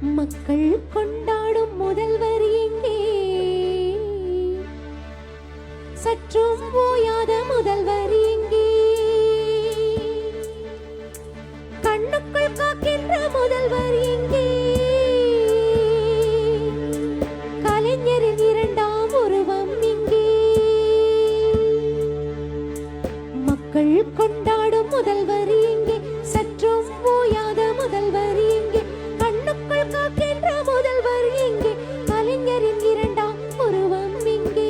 மக்கள் கொண்டாடும் முதல்வர் எங்கே? சற்றும் ஓயாத முதல்வர் எங்கே? கண்ணுக்குள் காக்கின்ற முதல்வர் எங்கே? கலைஞரின் இரண்டாம் உருவம் எங்கே? மக்கள் கொண்டாடும் முதல்வர் எங்கே? சற்றும் ஓயாத முதல்வர் எங்கே? கண்ணுக்குள் காக்கின்ற முதல்வர் எங்கே? கலைஞரின் இரண்டாம் உருவம் எங்கே?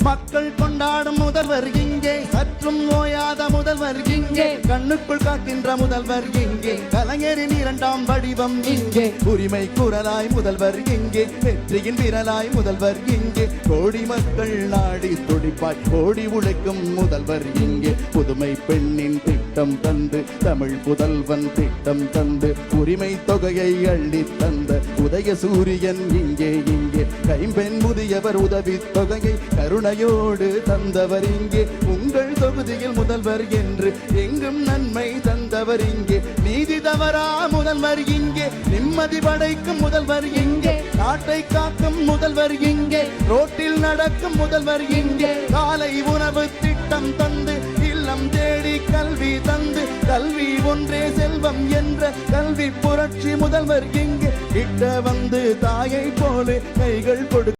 மக்கள் கொண்டாடும் முதல்வர் இங்கே, சற்றும் ஓயாத முதல்வர் இங்கே, கண்ணுக்குள் காக்கின்ற முதல்வர் இங்கே, கலைஞரின் இரண்டாம் வடிவம் இங்கே, உரிமை குரலாய் முதல்வர் இங்கே, வெற்றியின் விரலாய் முதல்வர் இங்கே, கோடி மக்கள் நாடி துடிப்பாய் ஓடி உழைக்கும் முதல்வர் இங்கே, புதுமை பெண்ணின் திட்டம் தந்து தமிழ் புதல்வன் திட்டம் தந்து உரிமை தொகையை அள்ளி தந்த உதய சூரியன் இங்கே இங்கே, கைம்பெண் முதியவர் உதவி தொகையை கருணையோடு தந்தவர் இங்கே, உங்கள் தொகுதியில் முதல்வர் என்று எங்கும் நன்மை தந்தவர் இங்கே, நீதி தவறா முதல்வர் இங்கே, நிம்மதி படைக்கும் முதல்வர் இங்கே, நாட்டை காக்கும் முதல்வர் இங்கே, ரோட்டில் நடக்கும் முதல்வர் இங்கே, காலை உணவு திட்டம் தந்து இல்லம் தேடி கல்வி தந்து கல்வி ஒன்றே செல்வம் என்ற கல்வி புரட்சி முதல்வர் இங்கே, கிட்ட வந்து தாயை போல கைகள் கொடு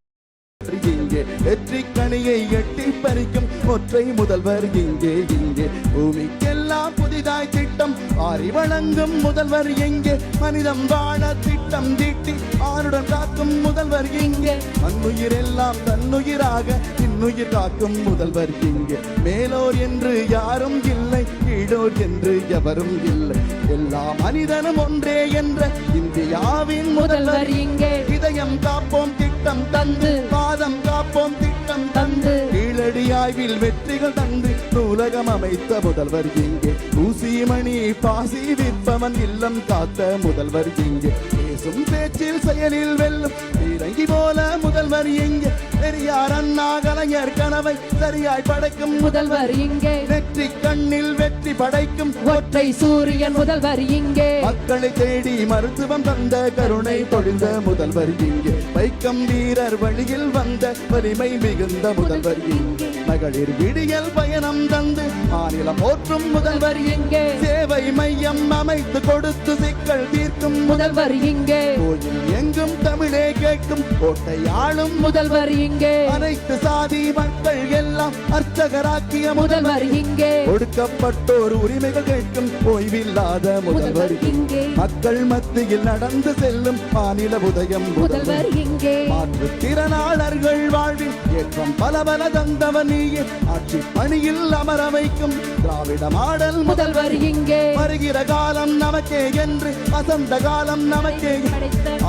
இங்கே, வெற்றி கனியை எட்டி பறிக்கும் ஒற்றை முதல்வர் இங்கே இங்கே, பூமிக்கெல்லாம் புதிதாய் திட்டம் ஆறி வழங்கும் முதல்வர் எங்கே, மனிதம் வாழ திட்டம் தீட்டி ஆருடன் காக்கும் முதல்வர் இங்கே, மண்ணுயிர் எல்லாம் தன்னுயிராக இன்னுயிர் காக்கும் முதல்வர் இங்கே, மேலோர் என்று யாரும் இல்லை கீழோர் என்று எவரும் இல்லை, எல்லா மனிதனும் ஒன்றே என்ற இந்தியாவின் முதல்வர் இங்கே, இதயம் காப்போம் திட்டம் தந்து பாதம் காப்போம் திட்டம் தந்து கீழடி ஆய்வில் வெற்றிகள் தந்து நூலகம் அமைத்த முதல்வர் இங்கே, ஊசிமணி பாசி விற்பவன் இல்லம் காத்த முதல்வர் இங்கே, பேசும் பேச்சில் செயலில் வெல்லும் இறங்கி போல முதல்வர் இங்கே, பெரியார் அண்ணா கலைஞர் கனவை சரியாய் படைக்கும் முதல்வர் இங்கே, வெற்றி கண்ணில் வெற்றி படைக்கும் ஒற்றை சூரியன் முதல்வர் இங்கே, மக்களை தேடி மருத்துவம் தந்த கருணை பொழிந்த முதல்வர் இங்கே, வைக்கம் வீரர் வழியில் வந்த வலிமை மிகுந்த முதல்வர் இங்கே, மகளிர் விடியல் பயணம் தந்து மாநிலம் போற்றும் முதல்வர் இங்கே, சேவை மையம் அமைத்து கொடுத்து சிக்கல் தீர்க்கும் முதல்வர் இங்கே, கோயில் எங்கும் தமிழே கேட்கும் கோட்டை ஆளும் முதல்வர் இங்கே, அனைத்து சாதி மக்கள் எல்லாம் அர்ச்சகராக்கிய முதல்வர் இங்கே, ஒடுக்கப்பட்டோர் உரிமைகள் கேட்கும் ஓய்வில்லாத முதல்வர் இங்கே, மக்கள் மத்தியில் நடந்து செல்லும் மாநில உதயம் முதல்வர் இங்கே, மாற்றுத்திறனாளர்கள் வாழ்வில் ஏற்றம் பல பல தந்தவன் நீயே, ஆட்சி பணியில் அமர வைக்கும் திராவிட மாடல் முதல்வர் இங்கே, வருகிற காலம் நமக்கே என்று வசந்த காலம் நமக்கே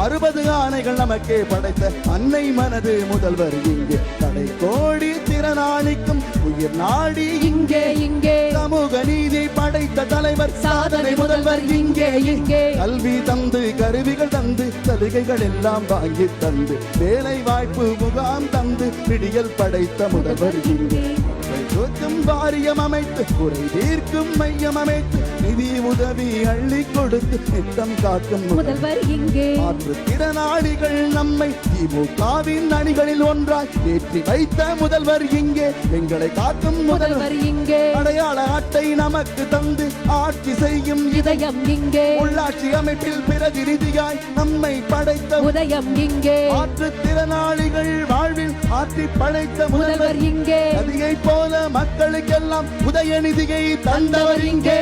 60 ஆணைகள் நமக்கே படைத்த அன்னை மனது முதல்வர் இங்கே, கடை கோடி திறனாளிக்கும் உயிர் நாடி இங்கே இங்கே, சமூக நீதி படைத்த தலைவர் சாதனை முதல்வர் இங்கே இங்கே, கல்வி தந்து கருவிகள் தந்து சலுகைகள் எல்லாம் வாங்கி தந்து வேலை வாய்ப்பு முகாம் தந்து விடியல் படைத்த முதல்வர் இங்கே, வாரியம் அமைத்து குறை தீர்க்கும் மையம் அமைத்து நிதி உதவி அள்ளி கொடுத்து நித்தம் காக்கும் முதல்வர் இங்கே, மாற்றுத்திறனாளிகள் நம்மை திமுகவின் அணிகளில் ஒன்றாய் ஏற்றி வைத்த முதல்வர் இங்கே, எங்களை காக்கும் முதல்வர் இங்கே, அடையாள அட்டை நமக்கு தந்து ஆட்சி செய்யும் இதயம் இங்கே, உள்ளாட்சி அமைப்பில் பிரதிநிதியாய் நம்மை படைத்த உதயம் இங்கே, மாற்றுத்திறனாளிகள் வாழ்வில் ஆற்றி படைத்த முதல்வர் இங்கே, நதியை போல மக்களுக்கெல்லாம் உதயநிதியை தந்தவர் இங்கே.